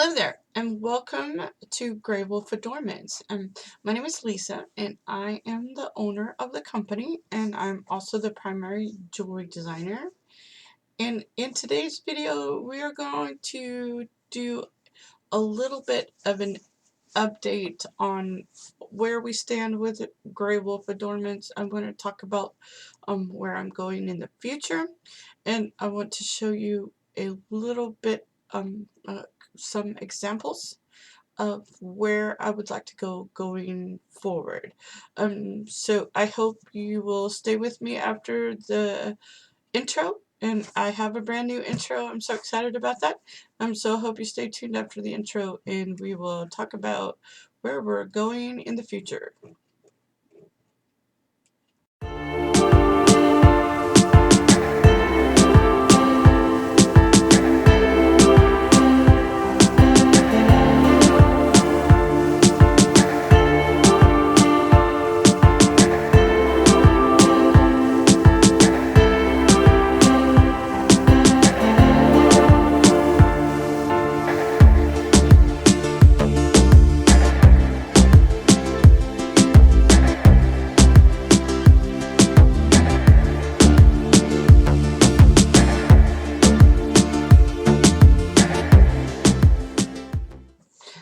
Hello there, and welcome to Greywolf Adornments. My name is Lisa, and I am the owner of the company, and I'm also the primary jewelry designer. And in today's video, we are going to do a little bit of an update on where we stand with Greywolf Adornments. I'm going to talk about where I'm going in the future, and I want to show you a little bit some examples of where I would like to go going forward. So I hope you will stay with me after the intro, and I have a brand new intro. I'm so excited about that. So I hope you stay tuned after the intro, and we will talk about where we're going in the future.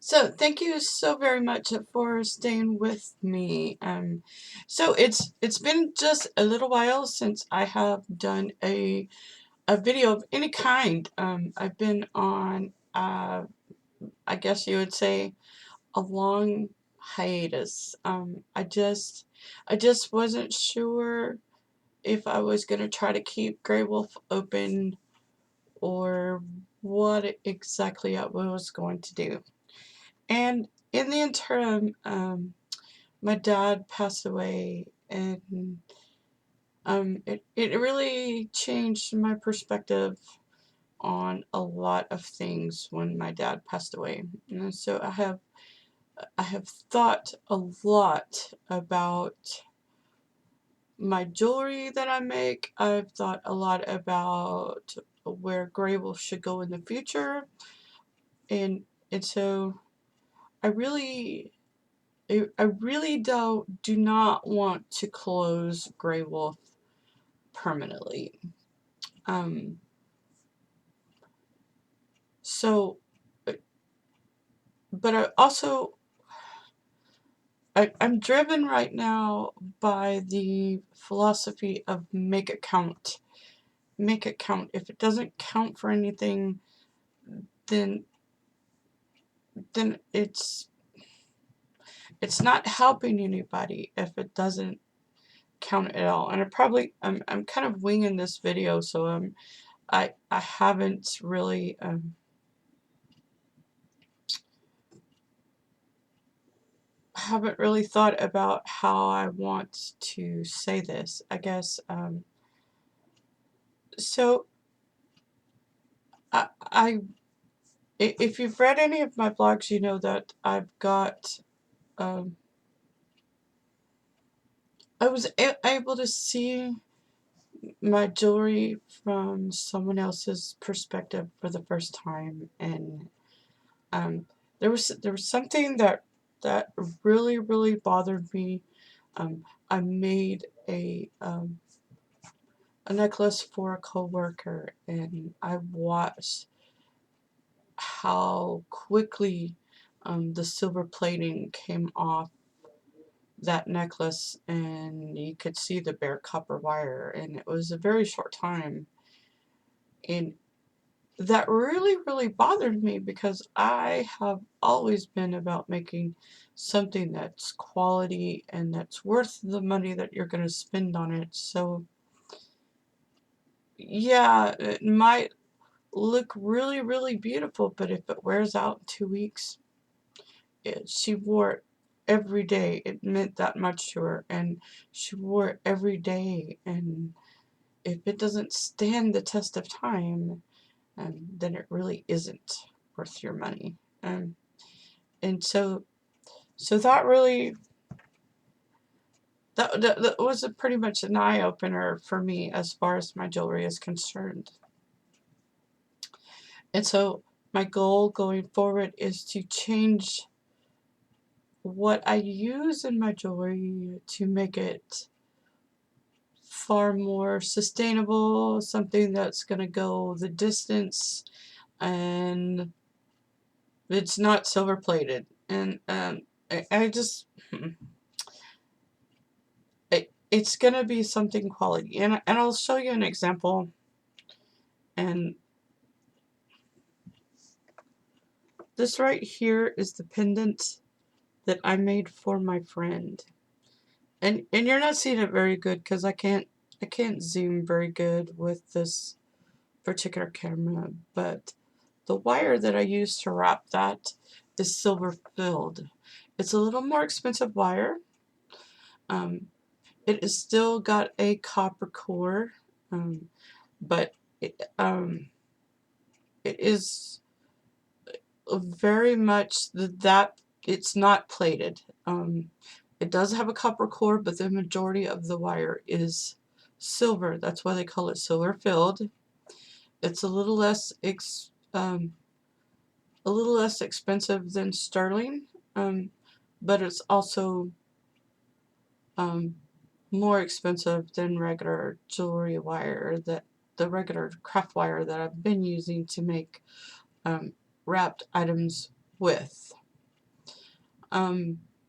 So thank you so very much for staying with me. So it's been just a little while since I have done a video of any kind. I've been on I guess you would say a long hiatus. I just wasn't sure if I was gonna try to keep Greywolf open or what exactly I was going to do. And in the interim, my dad passed away, and it really changed my perspective on a lot of things when my dad passed away. And so I have thought a lot about my jewelry that I make. I've thought a lot about where Greywolf should go in the future, and so I really do not want to close Greywolf permanently. So, but I also I'm driven right now by the philosophy of make it count. Make it count. If it doesn't count for anything, then it's not helping anybody if it doesn't count at all. And I'm kind of winging this video, so I haven't really thought about how I want to say this, I guess. So if you've read any of my blogs, you know that I've got I was able to see my jewelry from someone else's perspective for the first time, and there was something that really bothered me. I made a necklace for a coworker, and I watched how quickly the silver plating came off that necklace, and you could see the bare copper wire, and it was a very short time, and that really bothered me because I have always been about making something that's quality and that's worth the money that you're going to spend on it. So yeah, it might look really beautiful, but if it wears out in 2 weeks, she wore it every day. It meant that much to her, and she wore it every day, and if it doesn't stand the test of time, then it really isn't worth your money. And so that really that was pretty much an eye-opener for me as far as my jewelry is concerned. And so my goal going forward is to change what I use in my jewelry to make it far more sustainable, something that's going to go the distance, and it's not silver plated. And I just, it's going to be something quality. And I'll show you an example. And this right here is the pendant that I made for my friend. And you're not seeing it very good because I can't zoom very good with this particular camera, but the wire that I use to wrap that is silver filled. It's a little more expensive wire. Um, it has still got a copper core, but it is very much that it's not plated. It does have a copper core, but the majority of the wire is silver. That's why they call it silver filled. It's a little less expensive than sterling, but it's also more expensive than regular jewelry wire, that the regular craft wire that I've been using to make wrapped items with.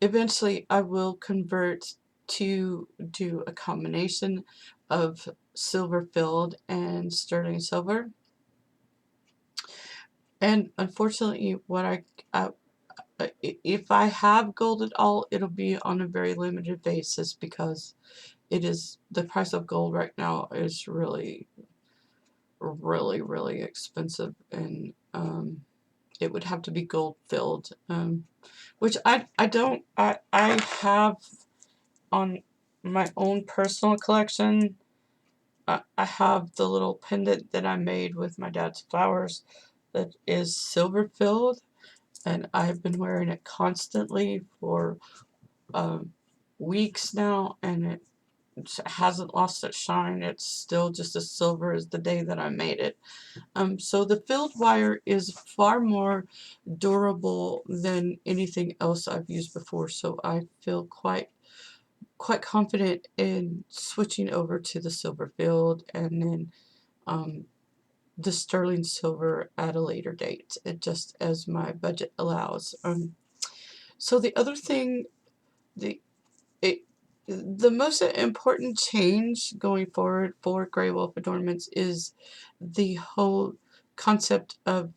Eventually I will convert to do a combination of silver filled and sterling silver. And unfortunately, if I have gold at all, it'll be on a very limited basis, because the price of gold right now is really, really, really expensive, and it would have to be gold filled, which I have on my own personal collection. I have the little pendant that I made with my dad's flowers that is silver filled, and I've been wearing it constantly for weeks now, and it hasn't lost its shine. It's still just as silver as the day that I made it. So the filled wire is far more durable than anything else I've used before, so I feel quite confident in switching over to the silver filled, and then the sterling silver at a later date, just as my budget allows. So the other thing, the it, the most important change going forward for Greywolf Adornments is the whole concept of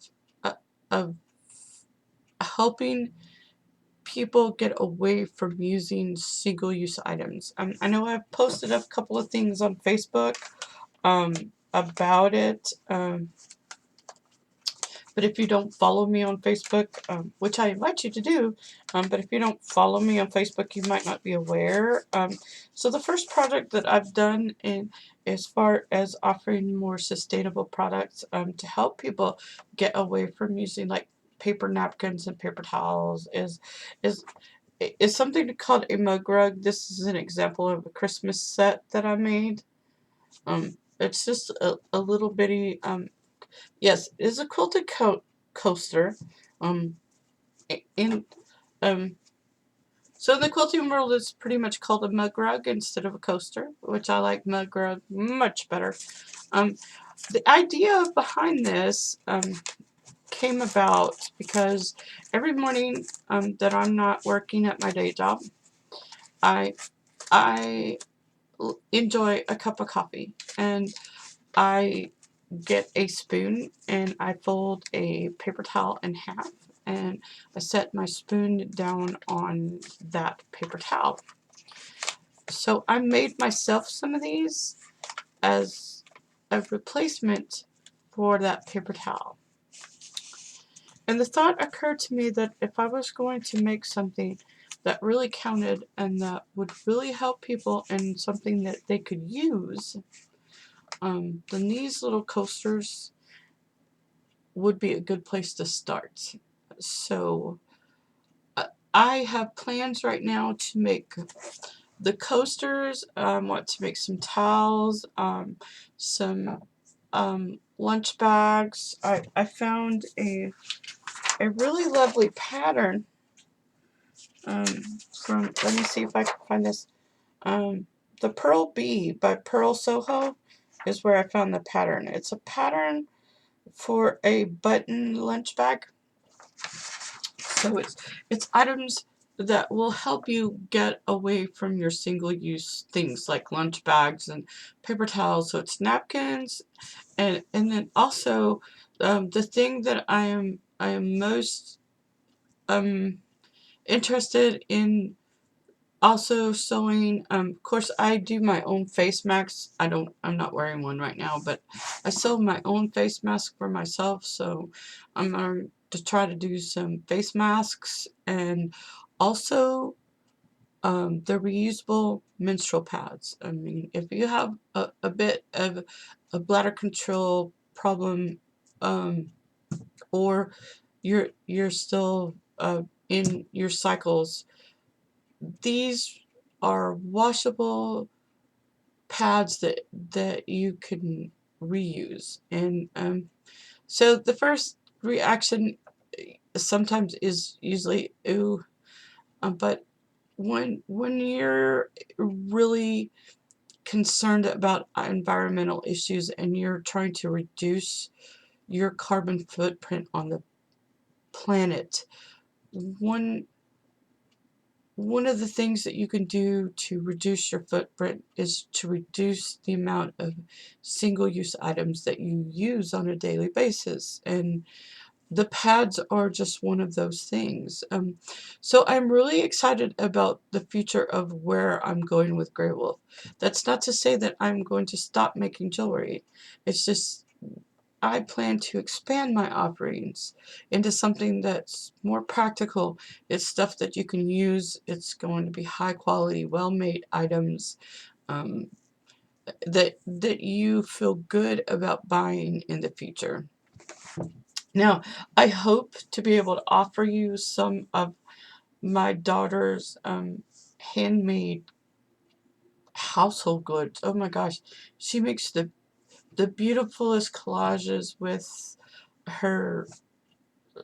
helping people get away from using single-use items. I know I've posted a couple of things on Facebook about it. But if you don't follow me on Facebook, which I invite you to do, but if you don't follow me on Facebook, you might not be aware. So the first project that I've done as far as offering more sustainable products to help people get away from using like paper napkins and paper towels is something called a mug rug. This is an example of a Christmas set that I made. It's just a little bitty yes, it is a quilted coaster. Um, in so the quilting world is pretty much called a mug rug instead of a coaster, which I like mug rug much better. Um, the idea behind this came about because every morning that I'm not working at my day job, I I enjoy a cup of coffee, and I get a spoon and I fold a paper towel in half, and I set my spoon down on that paper towel. So I made myself some of these as a replacement for that paper towel. And the thought occurred to me that if I was going to make something that really counted and that would really help people and something that they could use, then these little coasters would be a good place to start. So I have plans right now to make the coasters. I want to make some towels, some lunch bags. I found a really lovely pattern from, let me see if I can find this. The Pearl Bee by Pearl Soho is where I found the pattern. It's a pattern for a button lunch bag. So it's items that will help you get away from your single-use things like lunch bags and paper towels. So it's napkins, and then also the thing that I am most interested in also sewing. Of course, I do my own face masks. I'm not wearing one right now, but I sew my own face mask for myself. So I'm going to try to do some face masks, and also the reusable menstrual pads. I mean, if you have a bit of a bladder control problem, or you're still in your cycles, these are washable pads that you can reuse. And so the first reaction sometimes is usually ooh, but when you're really concerned about environmental issues and you're trying to reduce your carbon footprint on the planet, one one of the things that you can do to reduce your footprint is to reduce the amount of single-use items that you use on a daily basis. And the pads are just one of those things. So I'm really excited about the future of where I'm going with Greywolf. That's not to say that I'm going to stop making jewelry. It's just I plan to expand my offerings into something that's more practical. It's stuff that you can use. It's going to be high quality, well-made items um, that you feel good about buying in the future. Now, I hope to be able to offer you some of my daughter's handmade household goods. Oh my gosh, she makes the beautifulest collages her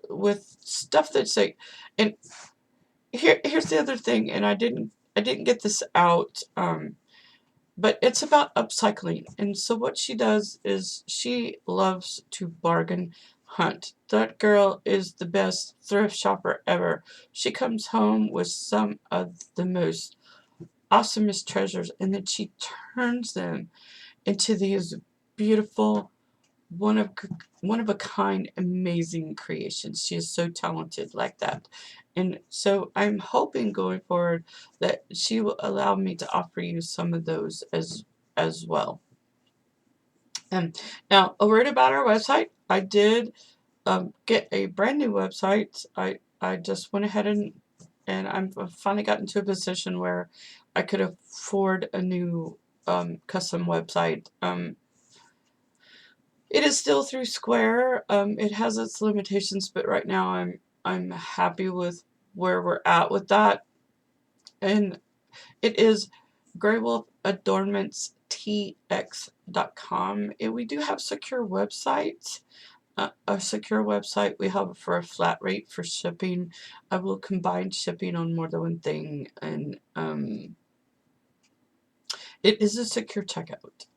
with stuff that's like, and here's the other thing, and I didn't get this out, but it's about upcycling. And so what she does is she loves to bargain hunt. That girl is the best thrift shopper ever. She comes home with some of the most awesomest treasures, and then she turns them into these beautiful one of one of a kind, amazing creations. She is so talented like that. And so I'm hoping going forward that she will allow me to offer you some of those as well. Now, a word about our website. I did get a brand new website. I just went ahead and I've finally gotten to a position where I could afford a new custom website. It is still through Square. It has its limitations, but right now I'm happy with where we're at with that. And it is greywolfadornmentstx.com. And we do have secure websites. A secure website we have for a flat rate for shipping. I will combine shipping on more than one thing, and it is a secure checkout.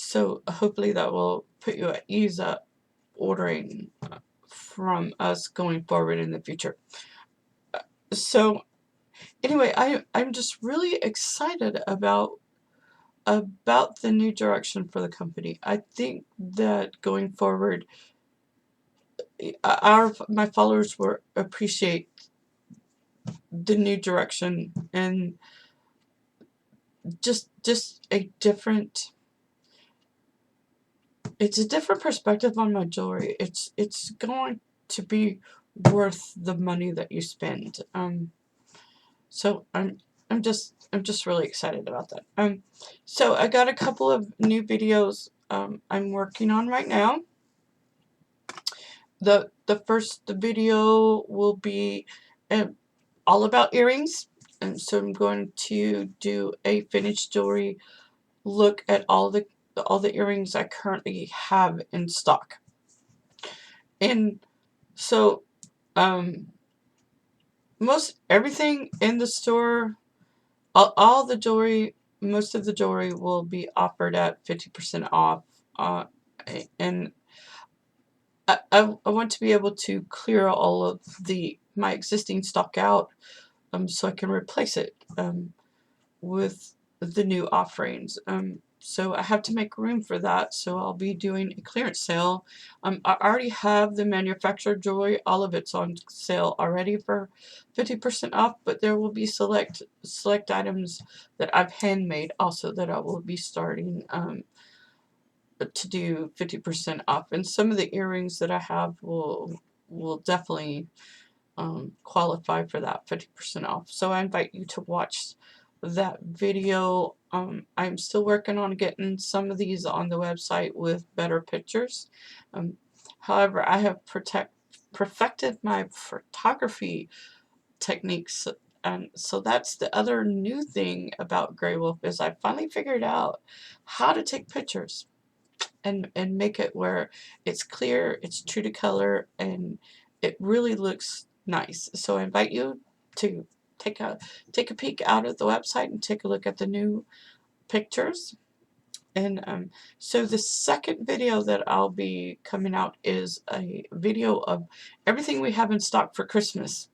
So hopefully that will put you at ease up ordering from us going forward in the future. So anyway, I'm just really excited about the new direction for the company. I think that going forward, my followers will appreciate the new direction, and just a different, it's a different perspective on my jewelry. It's going to be worth the money that you spend. So I'm just really excited about that. So I got a couple of new videos I'm working on right now. The first video will be all about earrings, and so I'm going to do a finished jewelry look at all the all the earrings I currently have in stock. And so most everything in the store, all the jewelry, most of the jewelry will be offered at 50% off. Uh, and I want to be able to clear all of my existing stock out, so I can replace it with the new offerings. So I have to make room for that, so I'll be doing a clearance sale. I already have the manufactured jewelry, all of it's on sale already for 50% off, but there will be select items that I've handmade also that I will be starting to do 50% off. And some of the earrings that I have will definitely qualify for that 50% off. So I invite you to watch that video. I'm still working on getting some of these on the website with better pictures. However, I have perfected my photography techniques, and so that's the other new thing about Greywolf, is I finally figured out how to take pictures and make it where it's clear, it's true to color, and it really looks nice. So I invite you to take a peek out at the website and take a look at the new pictures. And so the second video that I'll be coming out is a video of everything we have in stock for Christmas.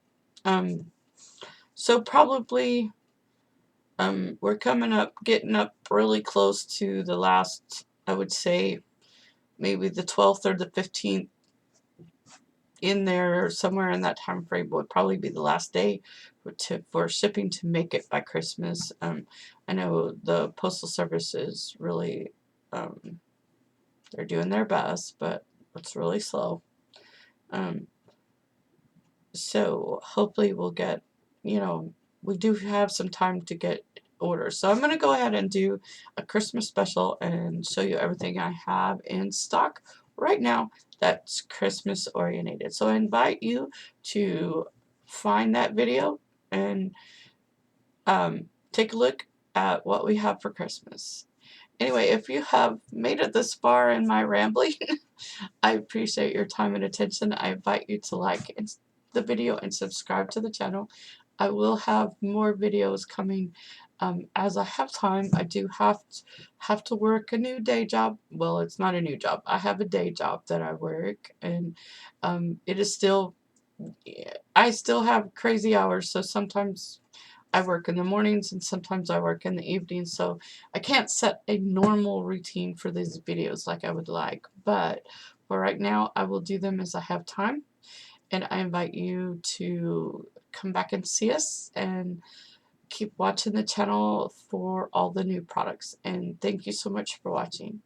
So probably we're getting up really close to the last, I would say, maybe the 12th or the 15th, in there somewhere in that time frame would probably be the last day for shipping to make it by Christmas. I know the Postal Service is really, they're doing their best, but it's really slow. So hopefully we'll get, we do have some time to get orders. So I'm going to go ahead and do a Christmas special and show you everything I have in stock right now that's Christmas oriented. So I invite you to find that video and take a look at what we have for Christmas. Anyway, if you have made it this far in my rambling, I appreciate your time and attention. I invite you to like the video and subscribe to the channel. I will have more videos coming as I have time. I do have to work a new day job. Well, it's not a new job. I have a day job that I work, and it is still, I still have crazy hours, so sometimes I work in the mornings and sometimes I work in the evenings, so I can't set a normal routine for these videos like I would like. But for right now, I will do them as I have time, and I invite you to come back and see us and keep watching the channel for all the new products. And thank you so much for watching.